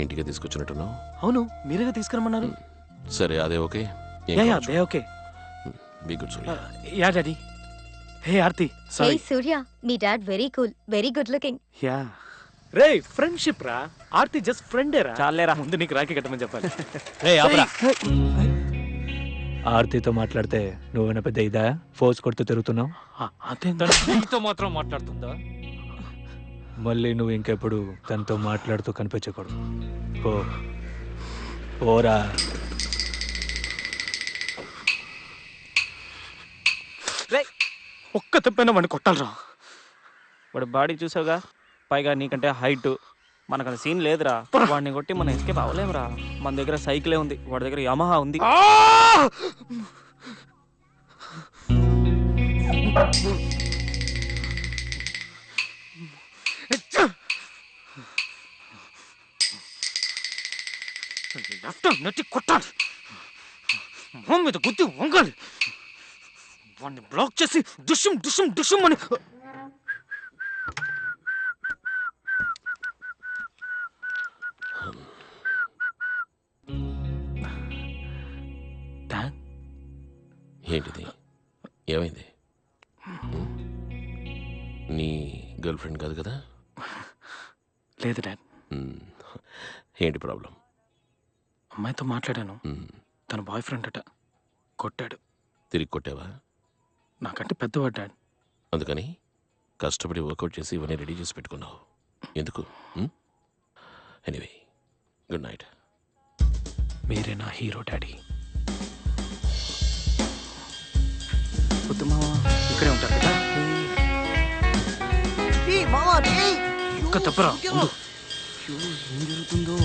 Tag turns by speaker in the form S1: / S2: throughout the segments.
S1: ఇంటికి తీసుకొచ్చినట్టున్నావు.
S2: అవును, మీరేగా తీసుకురమ్మన్నారు.
S1: సరే అదే okay.
S2: Okay.
S1: Be good Surya.
S2: Yeah daddy. Hey Aarti,
S3: hey
S2: sorry.
S3: Surya, మీ dad very cool, very good looking.
S2: Yeah రే, ఫ్రెండ్షిప్ రా. ఆర్తి జస్ట్ ఫ్రెండే రా.
S4: చాలేరా,
S2: ముందు నీకు రాఖీ కట్టమని చెప్పాలి.
S4: రే ఆపరా. ఆర్తితో మాట్లాడితే నువ్వేనా పెద్ద ఇదా ఫోర్స్ కొడుతూ తిరుగుతున్నావు? నీతో మాత్రం మాట్లాడుతుందా? మళ్ళీ నువ్వు ఇంకెప్పుడు తనతో మాట్లాడుతూ కనిపించకూడదు. పోరా.
S2: ఒక్క తప్పైనా వాడిని కొట్టాలరా.
S5: వాడు బాడీ చూసావుగా, పైగా నీకంటే హైట్. మనకు సీన్ లేదురా. వాడిని కొట్టి మనం ఎస్కేప్ అవ్వలేమురా. మన దగ్గర సైకిలే ఉంది, వాడి దగ్గర యమహా ఉంది.
S2: నెట్టి కొట్టాలి, మొహం మీద గుద్ది వంగాలి, వాడిని బ్లాక్ చేసి డుషుం డుషుం డుషుం అని.
S1: ఏంటిది? ఏమైంది? నీ గర్ల్ ఫ్రెండ్ కాదు కదా?
S2: లేదు డాడ్.
S1: ఏంటి ప్రాబ్లం?
S2: అమ్మాయితో మాట్లాడాను, తన బాయ్ ఫ్రెండ్ అట, కొట్టాడు.
S1: తిరిగి కొట్టావా?
S2: నాకంటే పెద్దవాడు డాడ్.
S1: అందుకని కష్టపడి వర్కౌట్ చేసి ఇవన్నీ రెడీ చేసి పెట్టుకున్నావు ఎందుకు? Anyway, good night.
S2: మీరే నా హీరో డాడీ. ఇక్కడే ఉంటారు కదా. ఒక్క తప్పరా.
S5: ఏం జరుగుతుందో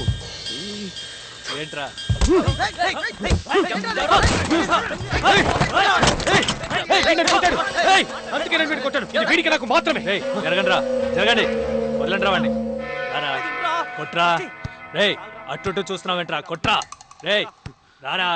S4: ఏంట్రా?
S2: అందుకే నేను కొట్టాను. ఇది వీడికి నాకు మాత్రమే.
S4: జరగండి రా, జరగండి, వదలండి రా వాడిని. రారా, కొట్రా. రే అట్టు చూస్తున్నావేంట్రా, కొట్రా. రే రారా.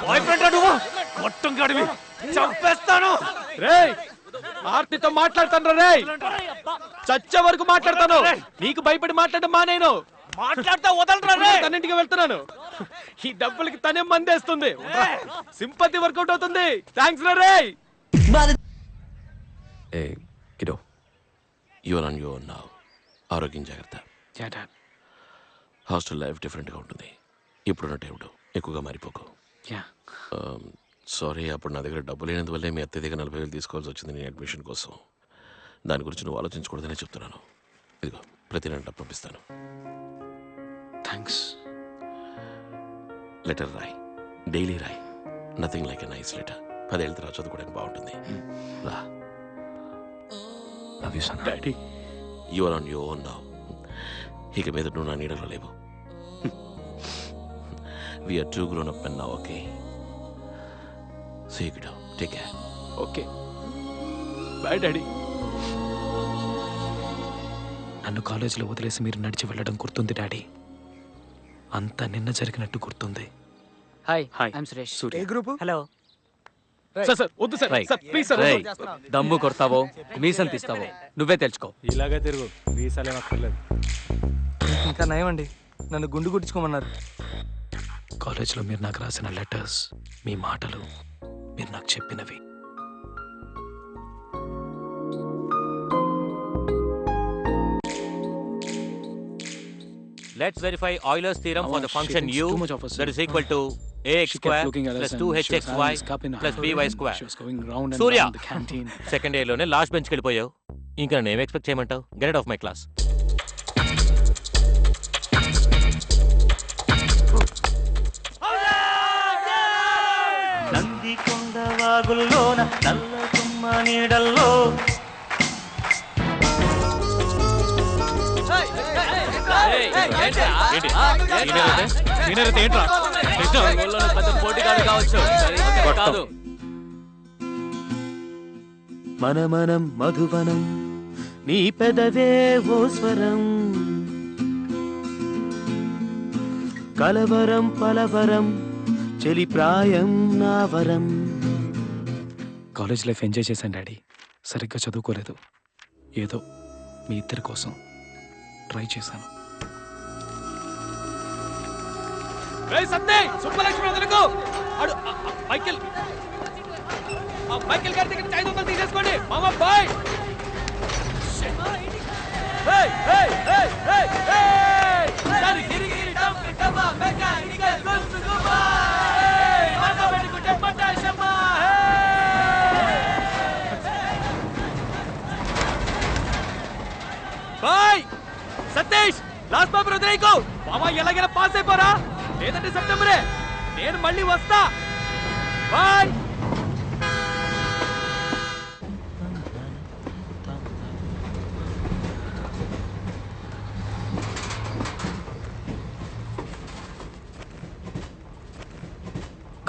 S2: బాయ్ ఫ్రెండ్ నువ్వు కొట్టం గడివి చంపేస్తాను. రే ఆర్తితో మాట్లాడతాను రే, చచ్చే వరకు మాట్లాడతాను. నీకు భయపడి మాట్లాడడం మానేను.
S5: మాట్లాడితే వదలరా రే.
S2: తన్నింటికి వెళ్తున్నాను. ఈ డబ్బులకి తనే మందేస్తుంది. సింపతి వర్కౌట్ అవుతుంది. Thanks ray.
S1: A kiddo, your on your now. ఆరోగ్యం జాగ్రత్త. హాస్టల్ లైఫ్ డిఫరెంట్గా ఉంటుంది. ఇప్పుడున్న టైంలో ఎక్కువగా మారిపోకు. సారీ, అప్పుడు నా దగ్గర డబ్బు లేనందువల్లే మీ అత్తయ్య దగ్గర 40,000 తీసుకోవాల్సి వచ్చింది నేను అడ్మిషన్ కోసం. దాని గురించి నువ్వు ఆలోచించకూడదనే చెప్తున్నాను. ఇదిగో ప్రతి నెల డబ్బు పంపిస్తాను.
S2: థ్యాంక్స్.
S1: లెటర్ రాయి, డైలీ రాయి. Nothing like a nice letter. 10 ఏళ్ళ తర్వాత చదువుకోవడానికి బాగుంటుంది. రా.
S2: Love you son. Daddy,
S1: you are on your own now. ఇక మీద నువ్వు నా నీడలో లేవు. We are too grown up men now, okay? See you, kiddo. Take care.
S2: Okay bye daddy. నన్ను కాలేజీలో వదిలేసి మీరు నడిచి వెళ్ళడం గుర్తుంది డాడీ. అంతా నిన్న జరిగినట్టు గుర్తుంది.
S6: Hi,
S2: hi,
S6: I'm Suresh.
S2: Surya.
S6: Hello.
S2: Sir వద్దు సార్. Sir please sir.
S6: దమ్ము కొడతావో మీసం తీస్తావో నువ్వే తెలుసుకో.
S4: ఇలాగే తిరుగు, వీసాలేం అక్కర్లేదు.
S5: ఇంకా నయమండి, నన్ను గుండు గుట్టించుకోమన్నారు.
S2: కాలేజీలో మీరు నాకు రాసిన లెటర్స్, మీ మాటలు, మీరు నాకు చెప్పినవి.
S7: Let's verify Euler's theorem for the function u that is equal to ax square plus 2hxy plus by square. Surya, second year లోనే లాస్ట్ బెంచ్కి వెళ్ళిపోయావు. ఇంకా నన్ను ఏం ఎక్స్పెక్ట్ చేయమంటావు? Get out of my class.
S5: Nandikonda వాగుల్లోన నల్ల తుమ్మ నీడల్లో
S2: ఏంట్రా
S6: పెద్ద పోటీగాడు కావచ్చు కాదు.
S5: మనమనం మధువనం నీ పెదవే ఓ స్వరం కలవరం పలవరం చెలి ప్రాయం నా వరం.
S8: కాలేజ్ లైఫ్ ఎంజాయ్ చేశాను డాడీ. సరిగ్గా చదువుకోలేదు. ఏదో మీ ఇద్దరి కోసం ట్రై చేశాను.
S2: సుబ్బలక్ష్మి వదలకు మైకిల్ గారి దగ్గర 500 తీసేసుకోండి మామ bye. Bye Satish last paper వదిలేయకు మామ. ఎలాగైనా పాస్ అయిపోరా, లేదంటే సెప్టెంబరే. నేను మళ్ళీ వస్తా. బాయ్.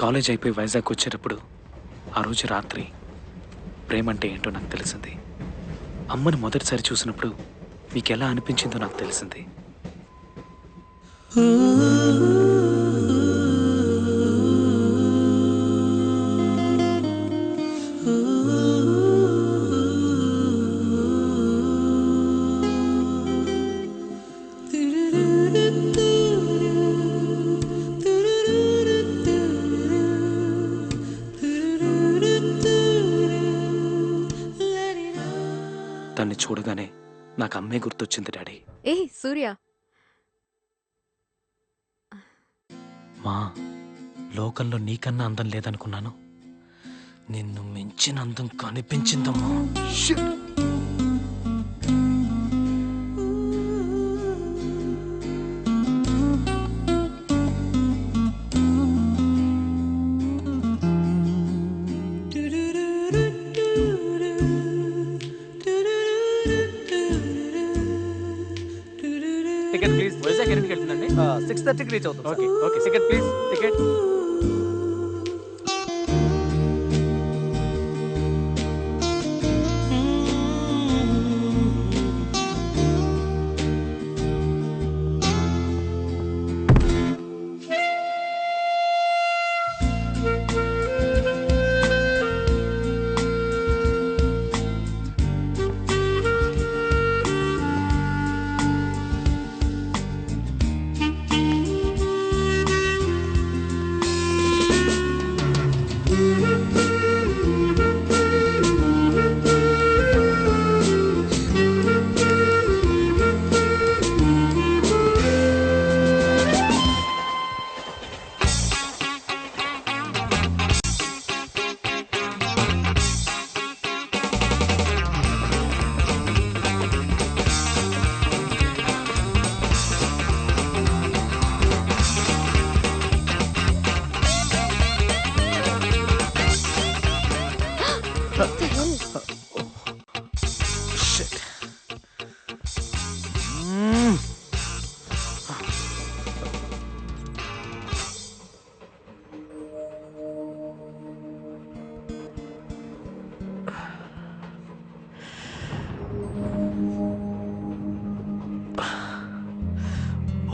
S8: కాలేజ్ అయిపోయి వైజాగ్ వచ్చేటప్పుడు ఆ రోజు రాత్రి ప్రేమ అంటే ఏంటో నాకు తెలిసింది. అమ్మని మొదటిసారి చూసినప్పుడు మీకు ఎలా అనిపించిందో నాకు తెలిసింది. తన్ని చూడగానే నాకు అమ్మే గుర్తొచ్చింది డాడీ.
S3: ఏ సూర్య,
S8: మా లోకంలో నీకన్నా అందం లేదనుకున్నాను. నిన్ను మించిన అందం కనిపించిందమ్మా.
S2: Ticket please. వైజాగ్ ఎన్నింటికి వెళ్తుందండి? 6:30కి రీచ్ అవుతుంది. Okay okay. Ticket please. Ticket.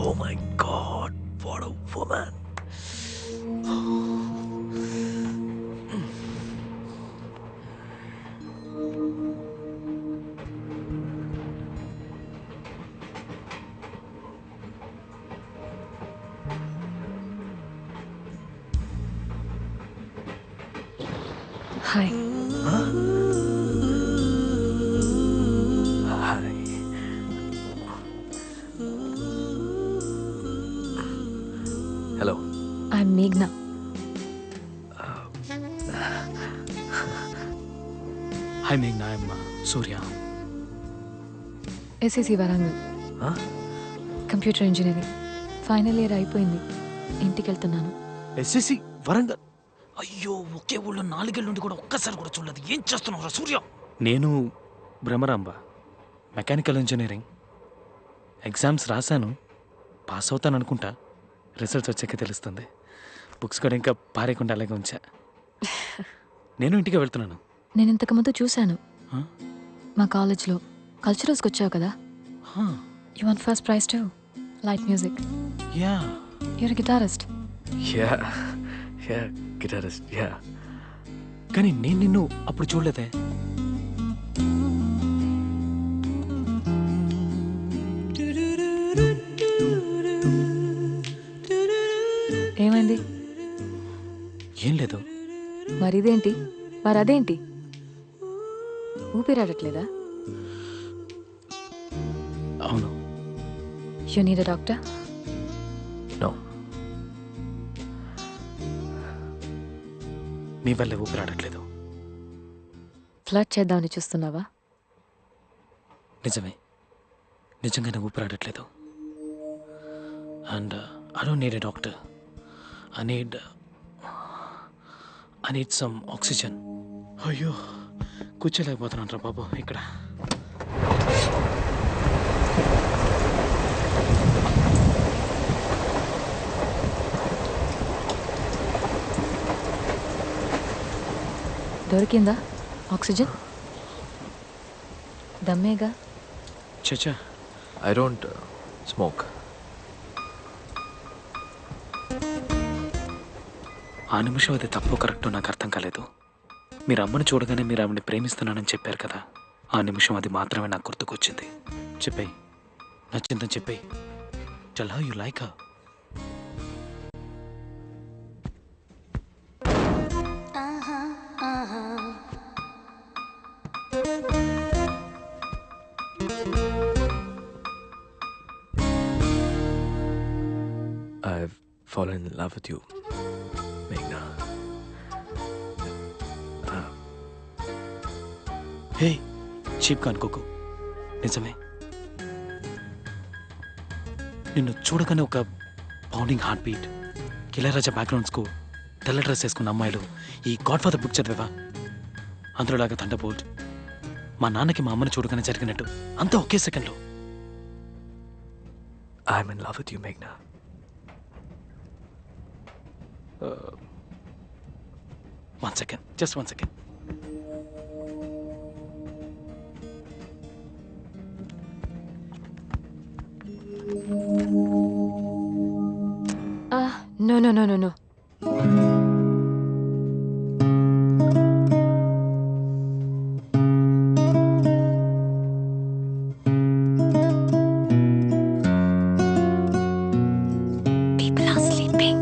S5: Oh my God, what a woman.
S3: Hi.
S6: Hello,
S3: I'm మేఘ్నా.
S8: Hi మేఘ్నా, I'm Surya.
S3: SSC Warangal, computer engineering final year అయిపోయింది. ఇంటికి వెళ్తున్నాను.
S5: ఎస్ఎస్సి వరంగల్.
S8: అయ్యో, ఒకే ఊళ్ళో 4 ఏళ్ళ నుండి కూడా ఒక్కసారి కూడా చూడలేదు. ఏం చేస్తున్నావు సూర్య? నేను భ్రమరాంబ, మెకానికల్ ఇంజనీరింగ్ ఎగ్జామ్స్ రాశాను. పాస్ అవుతాను అనుకుంటా. రిజల్ట్స్ వచ్చాక తెలుస్తుంది. బుక్స్ కూడా ఇంకా పారేయకుండా అలాగే ఉంచా. నేను ఇంటికి వెళ్తున్నాను.
S3: నేను ఇంతకుముందు చూశాను
S8: Huh?
S3: మా కాలేజ్లో కల్చరల్స్కి వచ్చావు కదా. You won first prize to light music.
S8: Yeah
S3: your guitarist.
S8: Yeah yeah guitarist yeah. కానీ నేను నిన్ను అప్పుడు చూడలేదే.
S3: ఏమైంది?
S8: ఏం లేదు.
S3: మరిదేంటి? మరదేంటి? ఊపిరాడట్లేదా?
S8: అవును.
S3: You need a doctor?
S8: No. నీ వల్లే ఊపిరాడట్లేదు.
S3: ఫ్లడ్ చేద్దామని చూస్తున్నావా?
S8: నిజమే, నిజంగానే ఊపిరాడట్లేదు. And I don't need a doctor. I need some oxygen. అయ్యో, కూర్చోలేకపోతున్నాను రా బాబు ఇక్కడ.
S3: దొరికిందా ఆక్సిజన్? దమ్మేగా.
S8: చచ్చా,
S6: ఐ డోంట్ స్మోక్.
S8: ఆ నిమిషం అది తప్పు కరెక్టో నాకు అర్థం కాలేదు. మీరు అమ్మని చూడగానే మీరు ఆవిడని ప్రేమిస్తున్నానని చెప్పారు కదా, ఆ నిమిషం అది మాత్రమే నాకు గుర్తుకొచ్చింది. చెప్పేయి, నచ్చిందని చెప్పేయి. Tell how you like her.
S6: I've fallen in love with you, Meghna.
S8: Hey, చీప్గా అనుకోకు, నిజమే. నిన్ను చూడగానే ఒక pounding heart beat. Ilaiyaraaja background score, తెల్ల డ్రెస్ వేసుకున్న అమ్మాయిలు. ఈ గాడ్ ఫాదర్ బుక్ చదివావా? అందులోలాగా థండర్బోల్ట్. మా నాన్నకి మా అమ్మని చూడగానే జరిగినట్టు అంతా ఒకే సెకండ్లో.
S6: I'm in love with you, Meghna.
S8: One second, just 1 second.
S3: No. People are sleeping.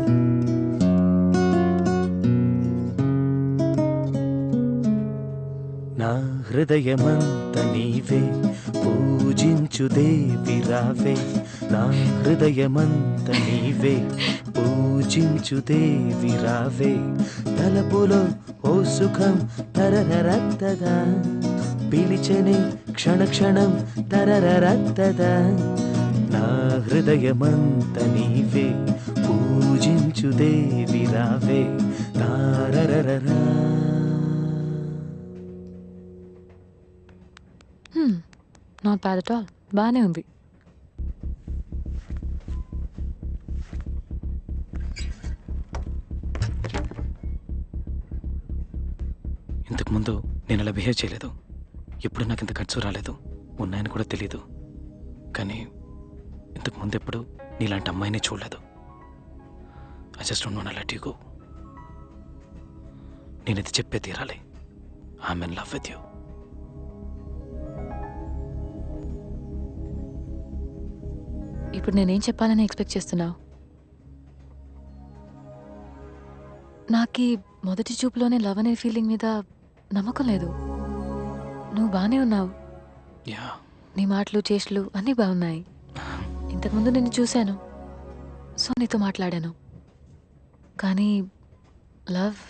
S8: నా హృదయమంత నీవే, పూజించు దేవి రావే. నా హృదయమంత నీవే, పూజించు దేవి రావే. తలపులో ఓ సుఖం తరరరత్తదా, పిలిచని క్షణ క్షణం తరరరత్తదా. నా హృదయమంత నీవే, పూజించు దేవి రావే. తారరరరా.
S3: Not bad at all. బాగానే ఉంది.
S8: ఇంతకుముందు నేను అలా బిహేవ్ చేయలేదు. ఎప్పుడు నాకు ఇంత ఖర్చు రాలేదు, ఉన్నాయని కూడా తెలీదు. కానీ ఇంతకుముందు ఎప్పుడు నీలాంటి అమ్మాయిని చూడలేదు. I just don't want to let you go. నేను ఇది చెప్పే తీరాలి. I'm in love with you.
S3: ఇప్పుడు నేనేం చెప్పాలని ఎక్స్పెక్ట్ చేస్తున్నావు? నాకు మొదటి చూపులోనే లవ్ అనే ఫీలింగ్ మీద నమ్మకం లేదు. నువ్వు బాగానే ఉన్నావు.
S8: యా,
S3: నీ మాటలు చేష్టలు అన్నీ బాగున్నాయి. ఇంతకుముందు నిన్ను చూశాను, సో నీతో మాట్లాడాను. కానీ లవ్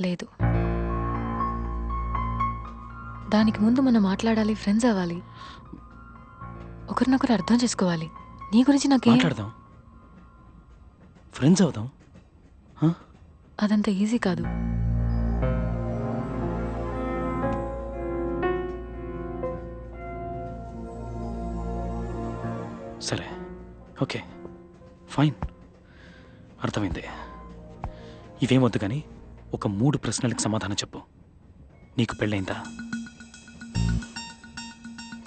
S3: లేదు. దానికి ముందు మనం మాట్లాడాలి, ఫ్రెండ్స్ అవ్వాలి, ఒకరినొకరు అర్థం చేసుకోవాలి. నీ గురించి నాకేం
S8: మాట్లాడదాం, ఫ్రెండ్స్ అవుదాం.
S3: అదంత ఈజీ కాదు.
S8: సరే, ఓకే ఫైన్, అర్థమైంది. ఇవేమొద్దు కానీ ఒక 3 ప్రశ్నలకు సమాధానం చెప్పు. నీకు పెళ్ళైందా?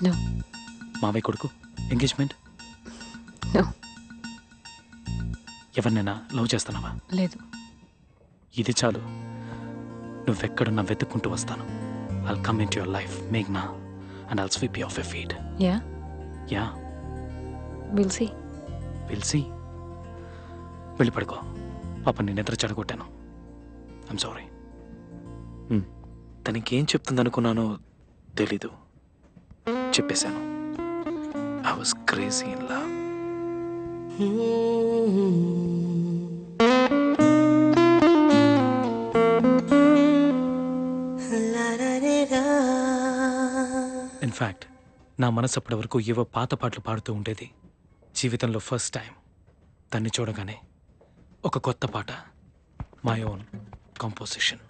S3: No.
S8: మావయ్య కొడుకు ఎంగేజ్మెంట్?
S3: No.
S8: ఎవరినైనా లవ్ చేస్తున్నావా?
S3: లేదు.
S8: ఇది చాలు, నువ్వెక్కడున్నా వెతుక్కుంటూ వస్తాను. I'll come into your life, Meghna, and I'll sweep you off your feet.
S3: Yeah?
S8: Yeah,
S3: We'll see.
S8: we'll see. వెళ్ళి పడుకో. పాప నేను నిద్ర చెడగొట్టాను. I'm sorry. తనకేం చెప్తుందనుకున్నానో తెలీదు, చెప్పేశాను. I was crazy in love. In fact నా మనసు అప్పటి వరకు ఏవో పాత పాటలు పాడుతూ ఉండేది. జీవితంలో ఫస్ట్ టైం తన్ని చూడగానే ఒక కొత్త పాట, మై ఓన్ కంపోజిషన్.